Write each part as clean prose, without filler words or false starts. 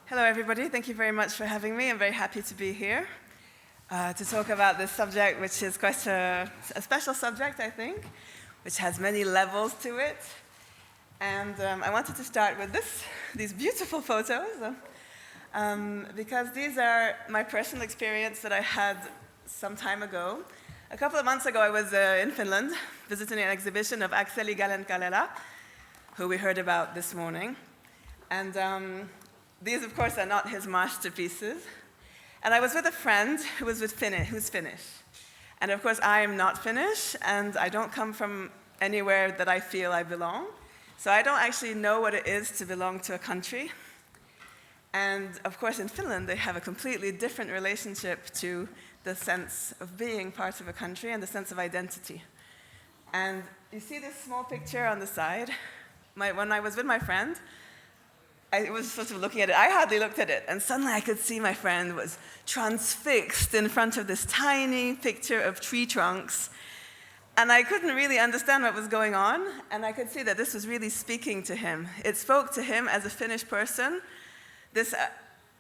Hello, everybody. Thank you very much for having me. I'm very happy to be here to talk about this subject, which is quite a special subject, I think, which has many levels to it. And I wanted to start with these beautiful photos, because these are my personal experience that I had some time ago. A couple of months ago, I was in Finland visiting an exhibition of Akseli Gallen-Kallela, who we heard about this morning. And these, of course, are not his masterpieces. And I was with a friend who's Finnish. And of course, I am not Finnish, and I don't come from anywhere that I feel I belong. So I don't actually know what it is to belong to a country. And of course, in Finland, they have a completely different relationship to the sense of being part of a country and the sense of identity. And you see this small picture on the side. When I was with my friend, I was sort of looking at it. I hardly looked at it. And suddenly I could see my friend was transfixed in front of this tiny picture of tree trunks. And I couldn't really understand what was going on. And I could see that this was really speaking to him. It spoke to him as a Finnish person,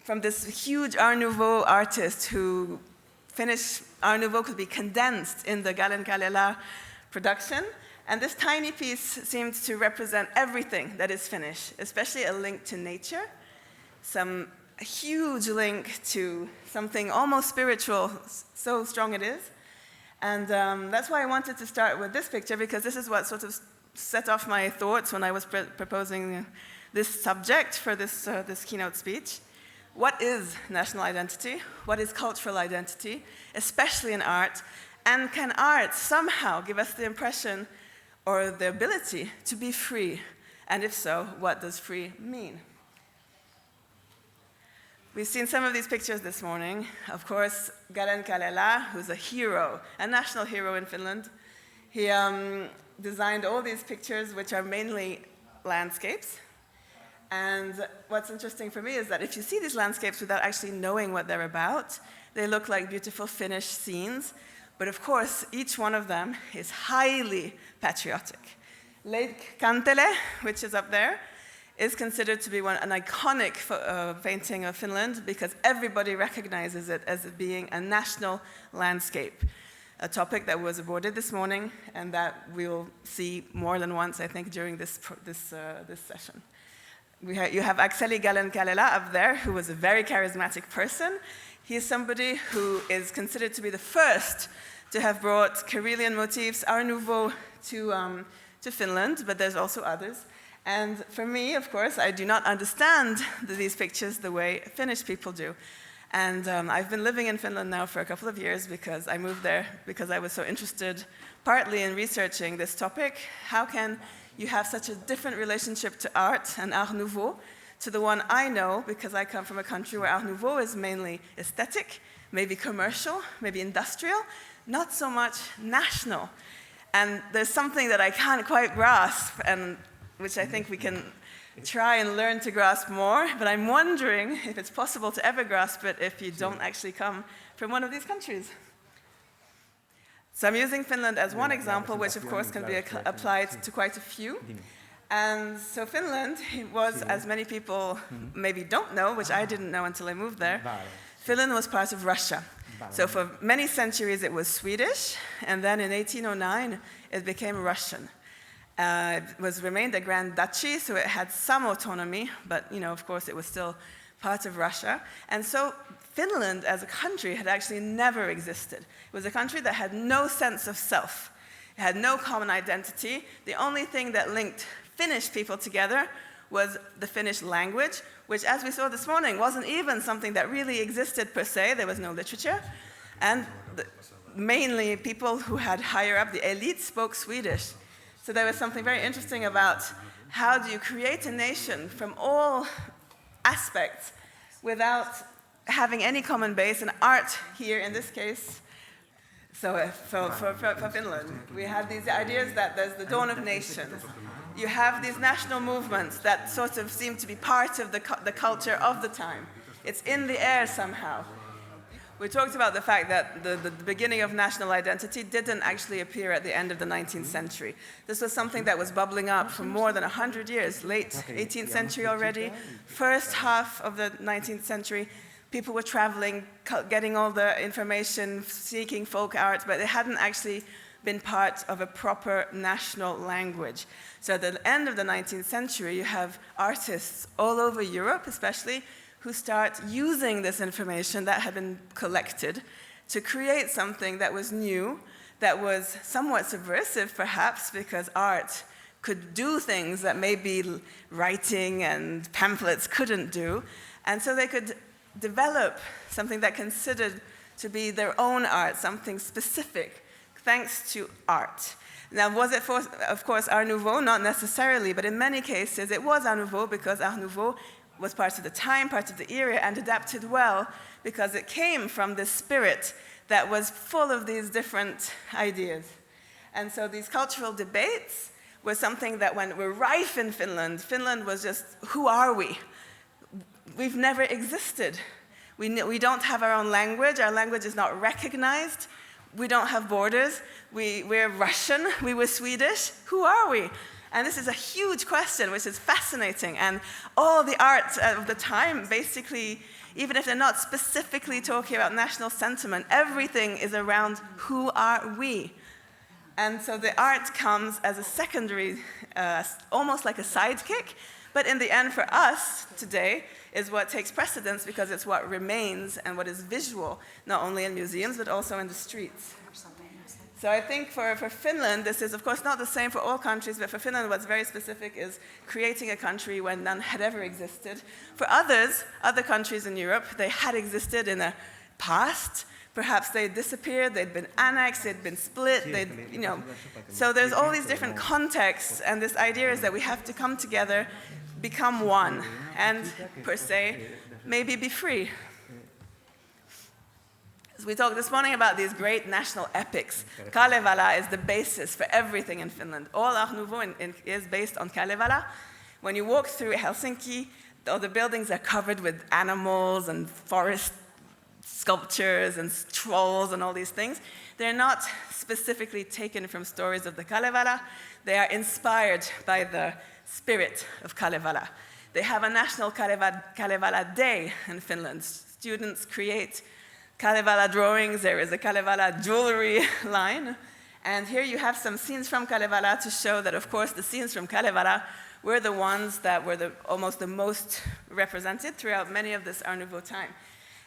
from this huge Art Nouveau artist who Finnish Art Nouveau could be condensed in the Gallen-Kallela production. And this tiny piece seemed to represent everything that is Finnish, especially a link to nature, a huge link to something almost spiritual, so strong it is. And that's why I wanted to start with this picture, because this is what sort of set off my thoughts when I was proposing this subject for this keynote speech. What is national identity? What is cultural identity, especially in art? And can art somehow give us the impression or the ability to be free? And if so, what does free mean? We've seen some of these pictures this morning. Of course, Gallen-Kallela, who's a hero, a national hero in Finland. He designed all these pictures, which are mainly landscapes. And what's interesting for me is that if you see these landscapes without actually knowing what they're about, they look like beautiful Finnish scenes. But of course, each one of them is highly patriotic. Lake Kantele, which is up there, is considered to be an iconic painting of Finland because everybody recognizes it as being a national landscape, a topic that was awarded this morning and that we'll see more than once, I think, during this session. You have Akseli Gallen-Kallela up there, who was a very charismatic person. He is somebody who is considered to be the first to have brought Karelian motifs, Art Nouveau, to Finland, but there's also others. And for me, of course, I do not understand these pictures the way Finnish people do. And I've been living in Finland now for a couple of years because I moved there because I was so interested, partly in researching this topic. How can you have such a different relationship to art and Art Nouveau to the one I know, because I come from a country where Art Nouveau is mainly aesthetic, maybe commercial, maybe industrial, not so much national. And there's something that I can't quite grasp, and which I think we can try and learn to grasp more, but I'm wondering if it's possible to ever grasp it if you don't actually come from one of these countries. So I'm using Finland as one example, which of course can be applied to quite a few. And so Finland was, as many people maybe don't know, which I didn't know until I moved there, Finland was part of Russia. So for many centuries it was Swedish, and then in 1809 it became Russian. It remained a Grand Duchy, so it had some autonomy, but of course it was still part of Russia. And so Finland as a country had actually never existed. It was a country that had no sense of self. It had no common identity. The only thing that linked Finnish people together was the Finnish language, which, as we saw this morning, wasn't even something that really existed per se. There was no literature. And mainly people who had higher up, the elite, spoke Swedish. So there was something very interesting about how do you create a nation from all aspects without having any common base, and art here in this case. So for Finland, we have these ideas that there's the dawn of nations. You have these national movements that sort of seem to be part of the culture of the time. It's in the air somehow. we talked about the fact that the beginning of national identity didn't actually appear at the end of the 19th century. This was something that was bubbling up for more than 100 years, late 18th century already, first half of the 19th century. People were traveling, getting all the information, seeking folk art, but it hadn't actually been part of a proper national language. So at the end of the 19th century, you have artists all over Europe, especially, who start using this information that had been collected to create something that was new, that was somewhat subversive, perhaps, because art could do things that maybe writing and pamphlets couldn't do. And so they could develop something that considered to be their own art, something specific, thanks to art. Now, was it, of course, Art Nouveau? Not necessarily, but in many cases it was Art Nouveau, because Art Nouveau was part of the time, part of the era, and adapted well because it came from this spirit that was full of these different ideas. And so these cultural debates were something that were rife in Finland. Finland was just, who are we? We've never existed. We don't have our own language. Our language is not recognized. We don't have borders. We're Russian. We were Swedish. Who are we? And this is a huge question, which is fascinating. And all the art of the time, basically, even if they're not specifically talking about national sentiment, everything is around who are we? And so the art comes as a secondary, almost like a sidekick, but in the end for us today is what takes precedence because it's what remains and what is visual, not only in museums, but also in the streets. So I think for Finland, this is of course not the same for all countries, but for Finland what's very specific is creating a country when none had ever existed. For other countries in Europe, they had existed in a past. Perhaps they disappeared, they'd been annexed, they'd been split, So there's all these different contexts, and this idea is that we have to come together, become one, and per se, maybe be free. We talked this morning about these great national epics. Kalevala is the basis for everything in Finland. All Art Nouveau is based on Kalevala. When you walk through Helsinki, all the buildings are covered with animals and forest sculptures and trolls and all these things. They're not specifically taken from stories of the Kalevala. They are inspired by the spirit of Kalevala. They have a national Kalevala Day in Finland. Students create Kalevala drawings. There is a Kalevala jewelry line. And here you have some scenes from Kalevala to show that, of course, the scenes from Kalevala were the ones that were almost the most represented throughout many of this Art Nouveau time.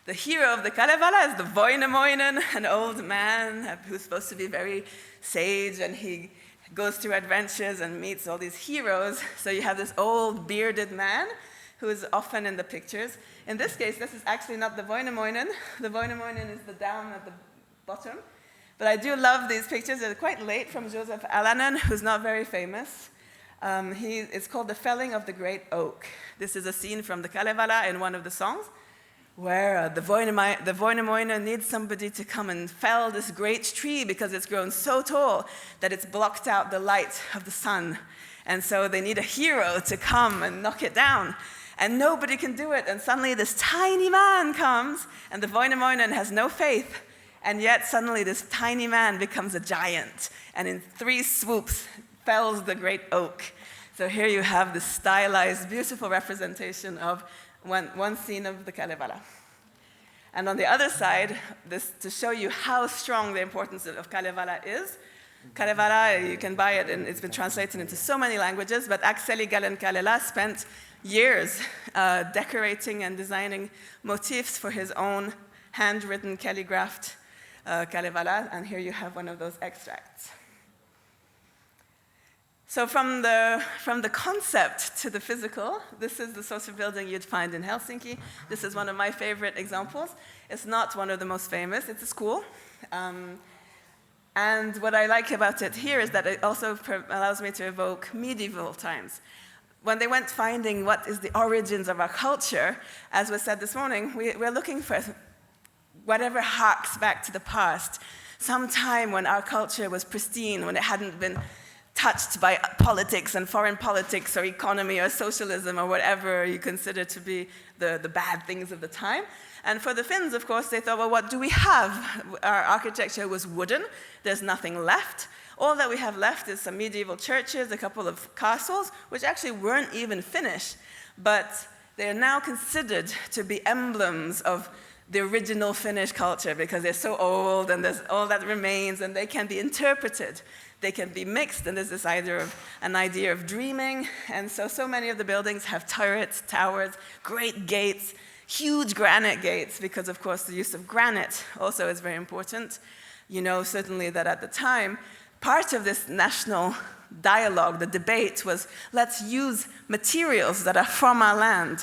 The hero of the Kalevala is the Väinämöinen, an old man who's supposed to be very sage, and he goes through adventures and meets all these heroes. So you have this old bearded man who is often in the pictures. In this case, this is actually not the Väinämöinen. The Väinämöinen is the down at the bottom. But I do love these pictures. They're quite late from Joseph Alanen, who's not very famous. It's called The Felling of the Great Oak. This is a scene from the Kalevala in one of the songs, where the Väinämöinen needs somebody to come and fell this great tree because it's grown so tall that it's blocked out the light of the sun. And so they need a hero to come and knock it down. And nobody can do it. And suddenly this tiny man comes, and the Väinämöinen has no faith. And yet suddenly this tiny man becomes a giant, and in 3 swoops fells the great oak. So here you have this stylized, beautiful representation of one scene of the Kalevala. And on the other side, this to show you how strong the importance of Kalevala is. Kalevala, you can buy it, and it's been translated into so many languages, but Akseli Galen-Kalela spent years decorating and designing motifs for his own handwritten calligraphed Kalevala, and here you have one of those extracts. So from the concept to the physical, this is the sort of building you'd find in Helsinki. This is one of my favorite examples. It's not one of the most famous. It's a school. And what I like about it here is that it also allows me to evoke medieval times. When they went finding what is the origins of our culture, as was said this morning, we're looking for whatever harks back to the past, some time when our culture was pristine, when it hadn't been touched by politics and foreign politics or economy or socialism or whatever you consider to be the bad things of the time. And for the Finns, of course, they thought, well, what do we have? Our architecture was wooden. There's nothing left. All that we have left is some medieval churches, a couple of castles, which actually weren't even Finnish, but they are now considered to be emblems of the original Finnish culture because they're so old and there's all that remains and they can be interpreted. They can be mixed, and there's this an idea of dreaming. And so many of the buildings have turrets, towers, great gates, huge granite gates, because of course the use of granite also is very important. You know certainly that at the time, part of this national dialogue, the debate, was let's use materials that are from our land.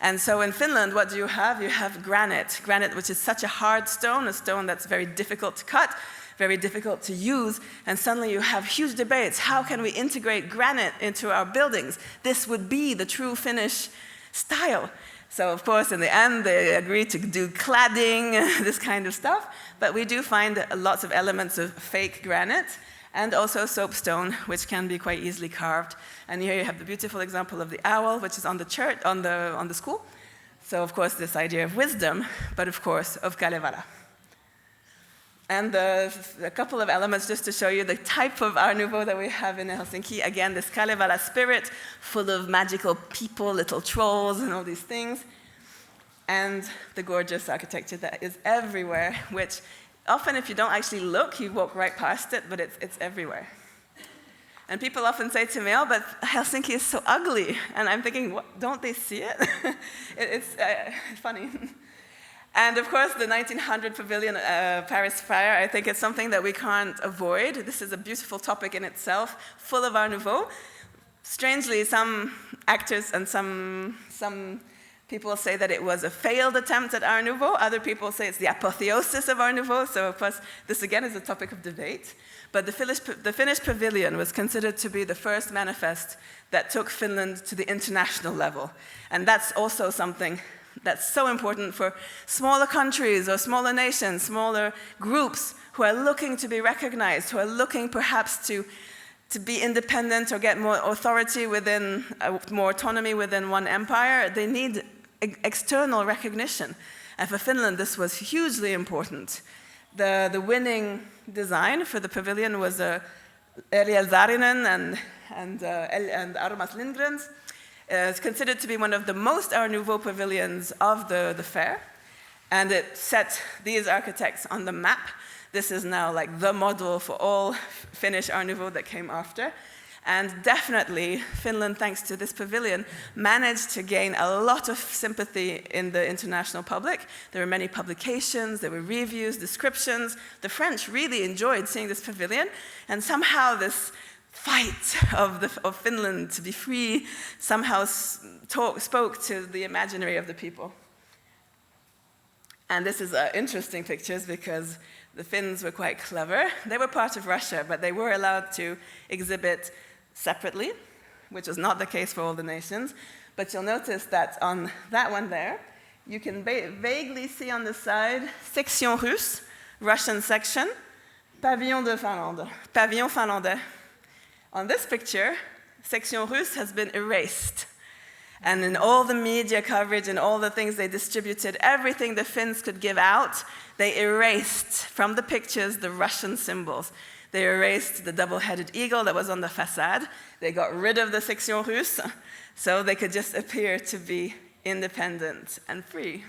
And so in Finland, what do you have? You have granite. Granite, which is such a hard stone, a stone that's very difficult to cut, very difficult to use, and suddenly you have huge debates. How can we integrate granite into our buildings? This would be the true Finnish style. So of course, in the end, they agreed to do cladding, this kind of stuff, but we do find lots of elements of fake granite, and also soapstone, which can be quite easily carved. And here you have the beautiful example of the owl, which is on the church, on the school. So of course, this idea of wisdom, but of course, of Kalevala. And a couple of elements just to show you the type of Art Nouveau that we have in Helsinki. Again, this Kalevala spirit, full of magical people, little trolls, and all these things. And the gorgeous architecture that is everywhere, which often if you don't actually look, you walk right past it, but it's everywhere. And people often say to me, oh, but Helsinki is so ugly. And I'm thinking, what, don't they see it? It's funny. And of course, the 1900 Pavilion Paris Fire, I think it's something that we can't avoid. This is a beautiful topic in itself, full of Art Nouveau. Strangely, some actors and some people say that it was a failed attempt at Art Nouveau. Other people say it's the apotheosis of Art Nouveau. So of course, this again is a topic of debate. But the Finnish pavilion was considered to be the first manifest that took Finland to the international level. And that's also something that's so important for smaller countries or smaller nations, smaller groups who are looking to be recognized, who are looking perhaps to be independent or get more authority within, more autonomy within one empire. They need external recognition. And for Finland, this was hugely important. The winning design for the pavilion was Eliel Saarinen and Armas Lindgren's. It's considered to be one of the most Art Nouveau pavilions of the fair, and it set these architects on the map. This is now like the model for all Finnish Art Nouveau that came after. And definitely, Finland, thanks to this pavilion, managed to gain a lot of sympathy in the international public. There were many publications, there were reviews, descriptions. The French really enjoyed seeing this pavilion, and somehow this fight of Finland to be free somehow spoke to the imaginary of the people. And this is interesting pictures because the Finns were quite clever. They were part of Russia, but they were allowed to exhibit separately, which was not the case for all the nations. But you'll notice that on that one there, you can vaguely see on the side, Section Russe, Russian section, Pavillon de Finlande, Pavillon Finlandais. On this picture, Section Russe has been erased. And in all the media coverage and all the things they distributed, everything the Finns could give out, they erased from the pictures the Russian symbols. They erased the double-headed eagle that was on the facade. They got rid of the Section Russe, so they could just appear to be independent and free.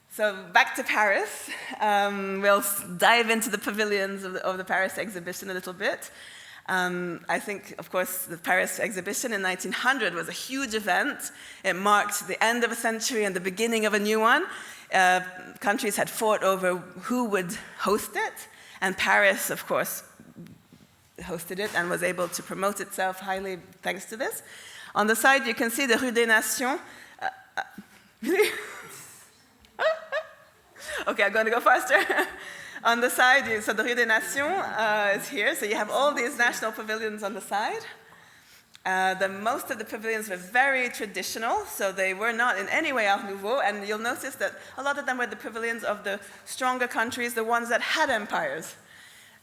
So back to Paris. We'll dive into the pavilions of the Paris exhibition a little bit. I think, of course, the Paris exhibition in 1900 was a huge event. It marked the end of a century and the beginning of a new one. Countries had fought over who would host it, and Paris, of course, hosted it and was able to promote itself highly thanks to this. On the side, you can see the Rue des Nations. Really? Okay, I'm going to go faster. On the side, so the Rue des Nations is here. So you have all these national pavilions on the side. Most of the pavilions were very traditional, so they were not in any way Art Nouveau. And you'll notice that a lot of them were the pavilions of the stronger countries, the ones that had empires.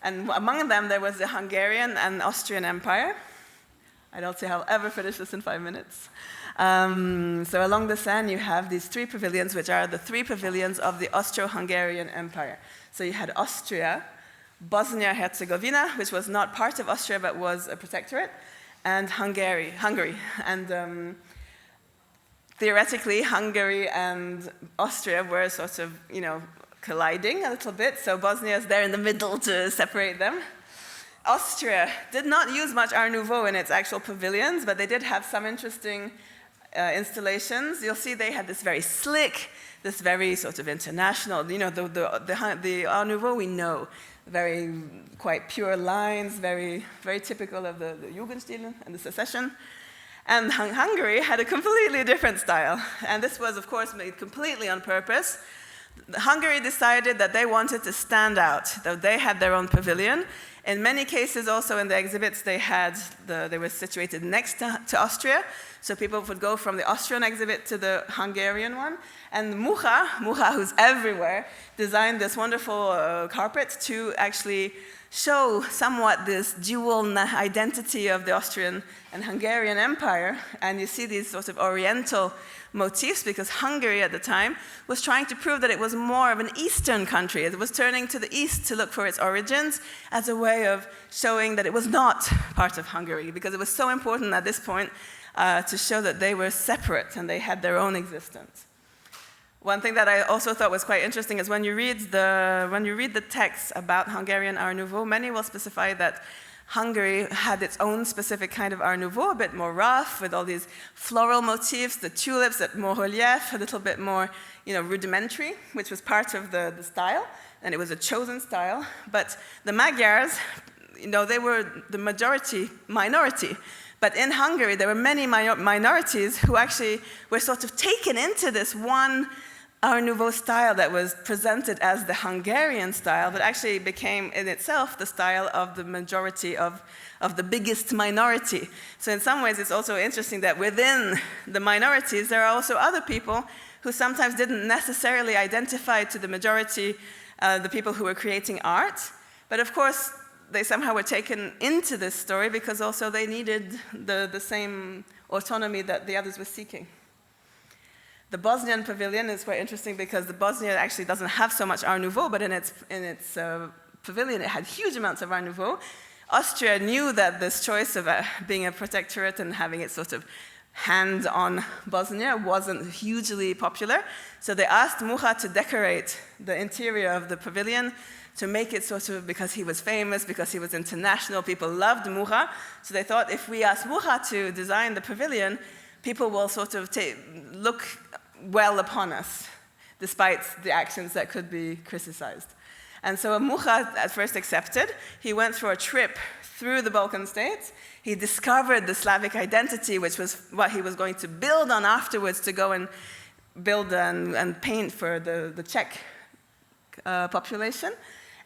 And among them, there was the Hungarian and Austrian Empire. I don't see how I'll ever finish this in 5 minutes. So along the Seine, you have these 3 pavilions, which are the 3 pavilions of the Austro-Hungarian Empire. So you had Austria, Bosnia-Herzegovina, which was not part of Austria but was a protectorate, and Hungary. And theoretically, Hungary and Austria were sort of, colliding a little bit. So Bosnia is there in the middle to separate them. Austria did not use much Art Nouveau in its actual pavilions, but they did have some interesting installations. You'll see they had this very slick, this very sort of international, the Art Nouveau we know, very quite pure lines, very, very typical of the Jugendstil and the Secession. And Hungary had a completely different style. And this was, of course, made completely on purpose. Hungary decided that they wanted to stand out, that they had their own pavilion. In many cases, also in the exhibits, they were situated next to Austria, so people would go from the Austrian exhibit to the Hungarian one. And Mucha, who's everywhere, designed this wonderful carpet to actually show somewhat this dual identity of the Austrian and Hungarian Empire. And you see these sort of oriental motifs because Hungary at the time was trying to prove that it was more of an Eastern country. It was turning to the east to look for its origins as a way of showing that it was not part of Hungary, because it was so important at this point to show that they were separate and they had their own existence. One thing that I also thought was quite interesting is when you read the texts about Hungarian Art Nouveau, many will specify that Hungary had its own specific kind of Art Nouveau, a bit more rough, with all these floral motifs, the tulips at more relief, a little bit more, rudimentary, which was part of the style, and it was a chosen style. But the Magyars, they were the minority. But in Hungary, there were many minorities who actually were sort of taken into this one Art Nouveau style that was presented as the Hungarian style, but actually became in itself the style of the majority of the biggest minority. So in some ways, it's also interesting that within the minorities, there are also other people who sometimes didn't necessarily identify to the majority, the people who were creating art. But of course, they somehow were taken into this story because also they needed the same autonomy that the others were seeking. The Bosnian pavilion is quite interesting because the Bosnia actually doesn't have so much Art Nouveau, but in its pavilion it had huge amounts of Art Nouveau. Austria knew that this choice of being a protectorate and having its sort of hand on Bosnia wasn't hugely popular, so they asked Mucha to decorate the interior of the pavilion to make it sort of, because he was famous, because he was international, people loved Mucha, so they thought if we ask Mucha to design the pavilion, people will sort of look well upon us, despite the actions that could be criticized. And so Mucha at first accepted. He went for a trip through the Balkan states. He discovered the Slavic identity, which was what he was going to build on afterwards to go and build and paint for the Czech population.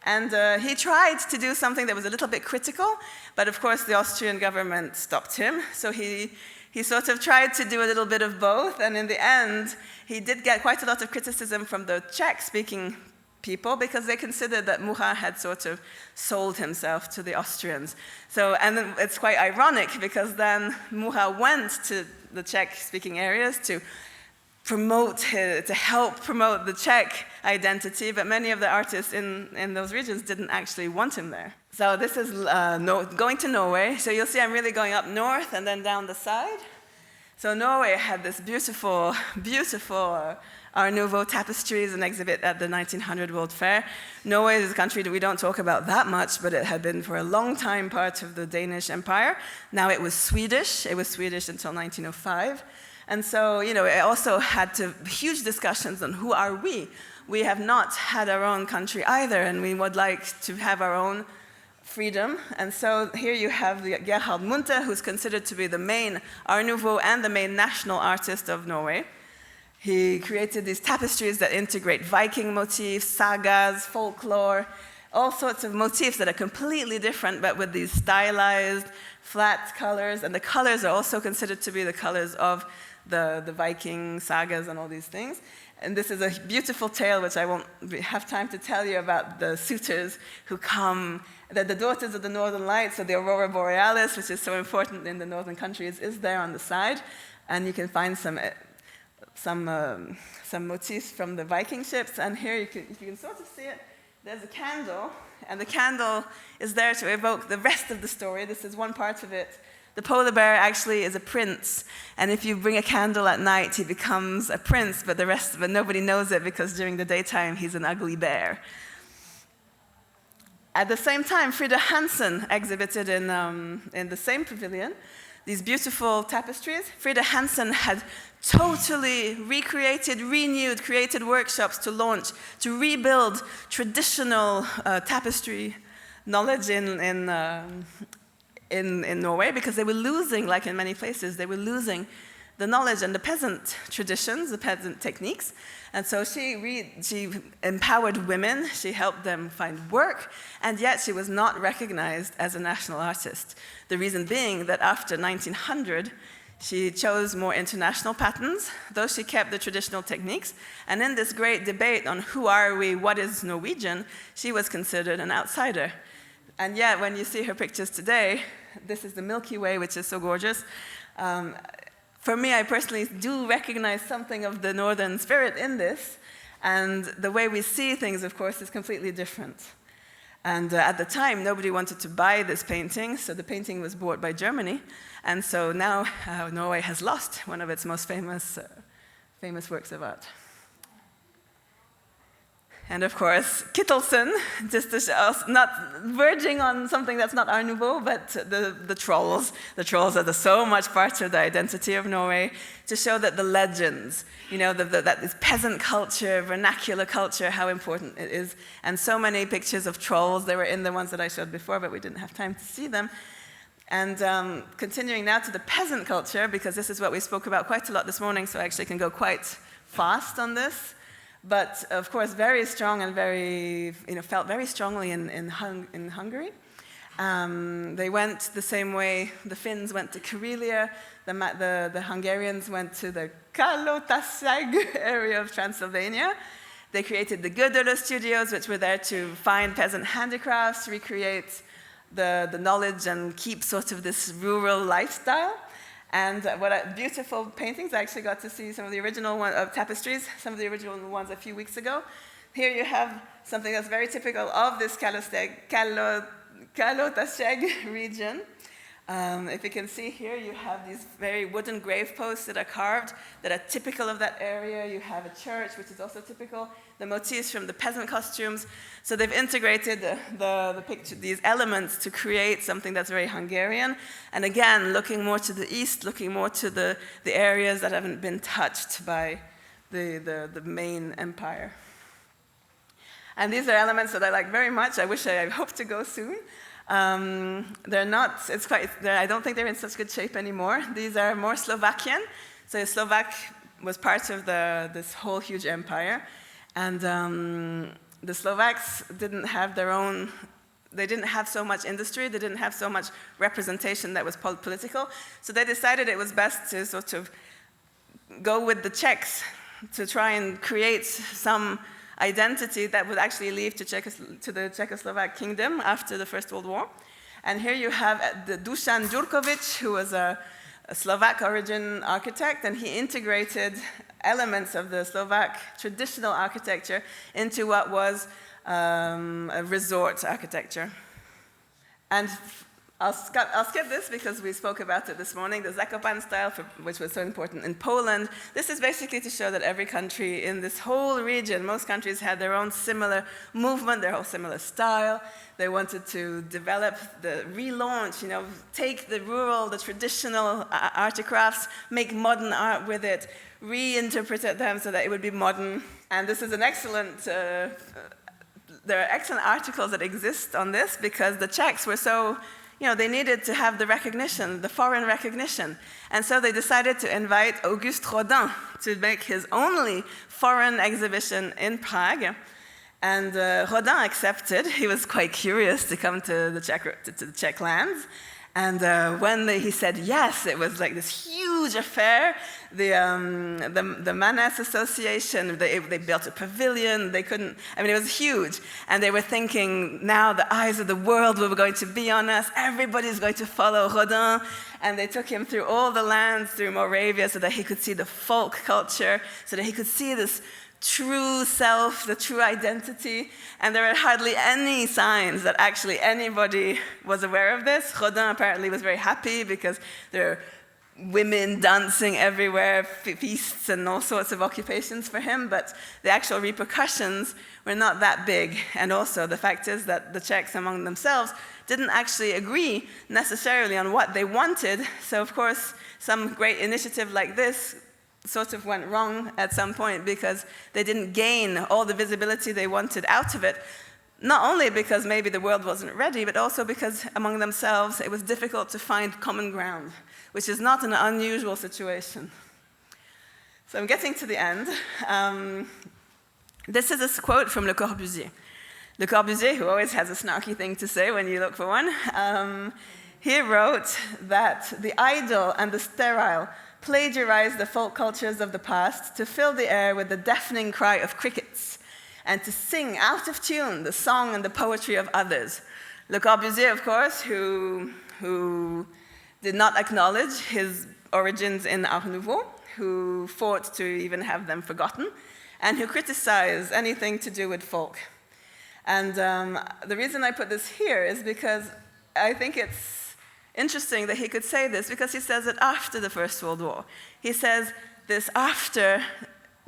And he tried to do something that was a little bit critical, but of course the Austrian government stopped him. So he sort of tried to do a little bit of both, and in the end, he did get quite a lot of criticism from the Czech-speaking people because they considered that Mucha had sort of sold himself to the Austrians. So, and then it's quite ironic because then Mucha went to the Czech-speaking areas to help promote the Czech identity, but many of the artists in those regions didn't actually want him there. So this is going to Norway. So you'll see I'm really going up north and then down the side. So Norway had this beautiful, beautiful Art Nouveau tapestries and exhibit at the 1900 World Fair. Norway is a country that we don't talk about that much, but it had been for a long time part of the Danish Empire. Now it was Swedish. It was Swedish until 1905. And so, it also had huge discussions on who are we. We have not had our own country either, and we would like to have our own freedom. And so here you have Gerhard Munthe, who's considered to be the main Art Nouveau and the main national artist of Norway. He created these tapestries that integrate Viking motifs, sagas, folklore, all sorts of motifs that are completely different, but with these stylized, flat colors. And the colors are also considered to be the colors of the Viking sagas and all these things. And this is a beautiful tale, which I won't have time to tell you, about the suitors who come. The daughters of the Northern Lights, so the Aurora Borealis, which is so important in the northern countries, is there on the side. And you can find some motifs from the Viking ships. And here you can sort of see it. There's a candle, and the candle is there to evoke the rest of the story. This is one part of it. The polar bear actually is a prince, and if you bring a candle at night, he becomes a prince, but nobody knows it because during the daytime he's an ugly bear. At the same time, Frida Hansen exhibited in the same pavilion these beautiful tapestries. Frida Hansen had totally recreated, renewed, created workshops to launch, to rebuild traditional tapestry knowledge in Norway, because they were losing, like in many places, they were losing the knowledge and the peasant traditions, the peasant techniques. And so she empowered women, she helped them find work, and yet she was not recognized as a national artist. The reason being that after 1900, she chose more international patterns, though she kept the traditional techniques. And in this great debate on who are we, what is Norwegian, she was considered an outsider. And yet, when you see her pictures today, this is the Milky Way, which is so gorgeous. For me, I personally do recognize something of the northern spirit in this, and the way we see things, of course, is completely different. And at the time, nobody wanted to buy this painting, so the painting was bought by Germany, and so now Norway has lost one of its most famous works of art. And of course, Kittelsen, just to show us, not verging on something that's not Art Nouveau, but the trolls. The trolls are so much part of the identity of Norway, to show that the legends, that this peasant culture, vernacular culture, how important it is. And so many pictures of trolls, they were in the ones that I showed before, but we didn't have time to see them. And continuing now to the peasant culture, because this is what we spoke about quite a lot this morning, so I actually can go quite fast on this. But of course, very strong and felt very strongly in Hungary. They went the same way the Finns went to Karelia, the Hungarians went to the Kalotaszeg area of Transylvania. They created the Gödöllő studios, which were there to find peasant handicrafts, recreate the knowledge and keep sort of this rural lifestyle. And beautiful paintings. I actually got to see some of the original tapestries, some of the original ones a few weeks ago. Here you have something that's very typical of this Kalotaszeg region. If you can see here, you have these very wooden grave posts that are carved, that are typical of that area. You have a church, which is also typical. The motifs from the peasant costumes. So they've integrated the picture, these elements, to create something that's very Hungarian. And again, looking more to the east, looking more to the areas that haven't been touched by the main empire. And these are elements that I like very much. I hope to go soon. They're not, I don't think they're in such good shape anymore. These are more Slovakian. So Slovak was part of this whole huge empire. And the Slovaks didn't have they didn't have so much industry, they didn't have so much representation that was political. So they decided it was best to sort of go with the Czechs to try and create some identity that would actually lead to the Czechoslovak kingdom after the First World War. And here you have the Dušan Đurković, who was a Slovak origin architect, and he integrated elements of the Slovak traditional architecture into what was a resort architecture. And I'll skip this because we spoke about it this morning, the Zakopane style, which was so important in Poland. This is basically to show that every country in this whole region, most countries had their own similar movement, their whole similar style. They wanted to develop relaunch, take the rural, the traditional artifacts, make modern art with it, reinterpret them so that it would be modern. And this is an excellent, there are excellent articles that exist on this because the Czechs were so, they needed to have the recognition, the foreign recognition. And so they decided to invite Auguste Rodin to make his only foreign exhibition in Prague. And Rodin accepted. He was quite curious to come to the Czech lands. And when he said yes, it was like this huge affair. the Manas Association, they built a pavilion. They couldn't, I mean, it was huge. And they were thinking, now the eyes of the world were going to be on us. Everybody's going to follow Rodin. And they took him through all the lands, through Moravia, so that he could see the folk culture, so that he could see this true self, the true identity. And there were hardly any signs that actually anybody was aware of this. Rodin apparently was very happy because there are women dancing everywhere, feasts and all sorts of occupations for him, but the actual repercussions were not that big. And also the fact is that the Czechs among themselves didn't actually agree necessarily on what they wanted. So of course, some great initiative like this sort of went wrong at some point because they didn't gain all the visibility they wanted out of it. Not only because maybe the world wasn't ready, but also because among themselves it was difficult to find common ground, which is not an unusual situation. So I'm getting to the end. This is a quote from Le Corbusier. Le Corbusier, who always has a snarky thing to say when you look for one, he wrote that the idle and the sterile plagiarized the folk cultures of the past to fill the air with the deafening cry of crickets and to sing out of tune the song and the poetry of others. Le Corbusier, of course, who did not acknowledge his origins in Art Nouveau, who fought to even have them forgotten, and who criticized anything to do with folk. And the reason I put this here is because I think it's interesting that he could say this, because he says it after the First World War. He says this after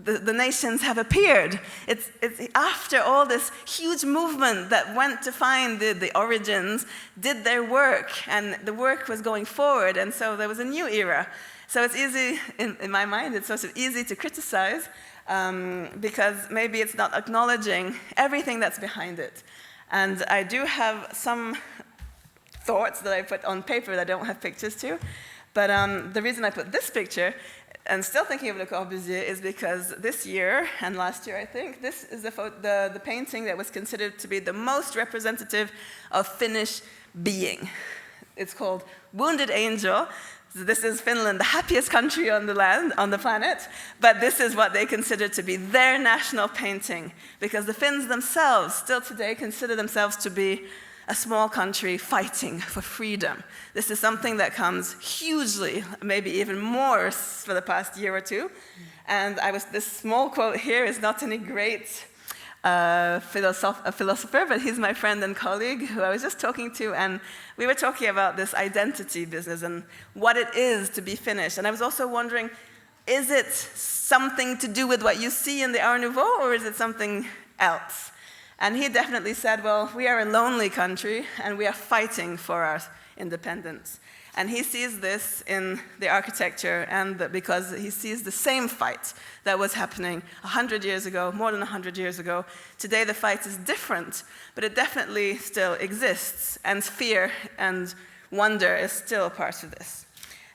the nations have appeared. It's after all this huge movement that went to find the origins, did their work, and the work was going forward, and so there was a new era. So it's easy, in my mind, it's sort of easy to criticize, because maybe it's not acknowledging everything that's behind it. And I do have some thoughts that I put on paper that I don't have pictures to, but the reason I put this picture, and still thinking of Le Corbusier, is because this year, and last year I think, this is the painting that was considered to be the most representative of Finnish being. It's called Wounded Angel. This is Finland, the happiest country on the planet, but this is what they consider to be their national painting, because the Finns themselves still today consider themselves to be a small country fighting for freedom. This is something that comes hugely, maybe even more for the past year or two. And this small quote here is not any great philosopher, but he's my friend and colleague who I was just talking to, and we were talking about this identity business and what it is to be Finnish. And I was also wondering, is it something to do with what you see in the Art Nouveau, or is it something else? And he definitely said, well, we are a lonely country, and we are fighting for our independence. And he sees this in the architecture, and because he sees the same fight that was happening 100 years ago, more than 100 years ago. Today the fight is different, but it definitely still exists, and fear and wonder is still part of this.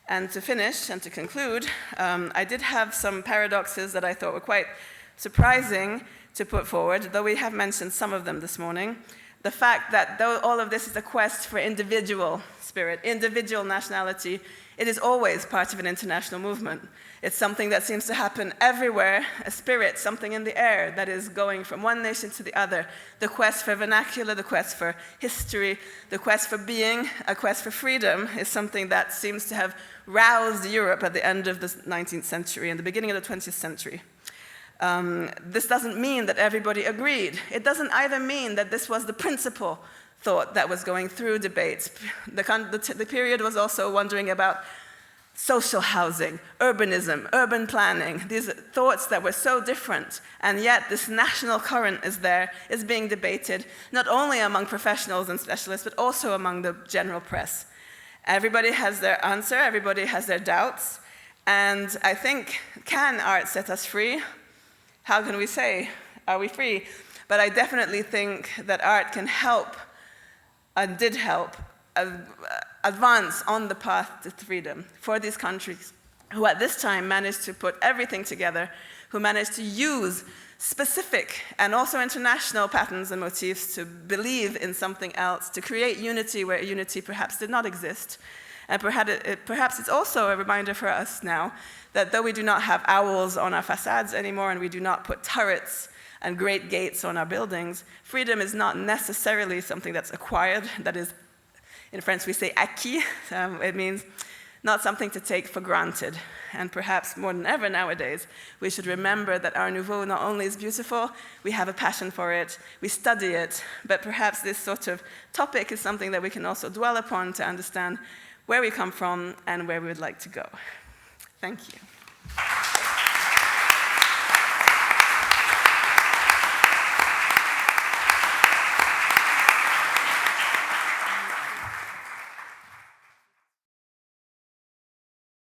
And to finish and to conclude, I did have some paradoxes that I thought were quite surprising to put forward, though we have mentioned some of them this morning. The fact that though all of this is a quest for individual spirit, individual nationality, it is always part of an international movement. It's something that seems to happen everywhere, a spirit, something in the air that is going from one nation to the other. The quest for vernacular, the quest for history, the quest for being, a quest for freedom is something that seems to have roused Europe at the end of the 19th century and the beginning of the 20th century. This doesn't mean that everybody agreed. It doesn't either mean that this was the principal thought that was going through debates. The period was also wondering about social housing, urbanism, urban planning, these thoughts that were so different, and yet this national current is being debated, not only among professionals and specialists, but also among the general press. Everybody has their answer, everybody has their doubts, and I think, can art set us free? How can we say, are we free? But I definitely think that art can help, and did help, advance on the path to freedom for these countries who at this time managed to put everything together, who managed to use specific and also international patterns and motifs to believe in something else, to create unity where unity perhaps did not exist, And perhaps it's also a reminder for us now that though we do not have owls on our facades anymore and we do not put turrets and great gates on our buildings, freedom is not necessarily something that's acquired, that is, in French we say acquis. It means not something to take for granted. And perhaps more than ever nowadays, we should remember that our Nouveau not only is beautiful, we have a passion for it, we study it, but perhaps this sort of topic is something that we can also dwell upon to understand where we come from and where we would like to go. Thank you.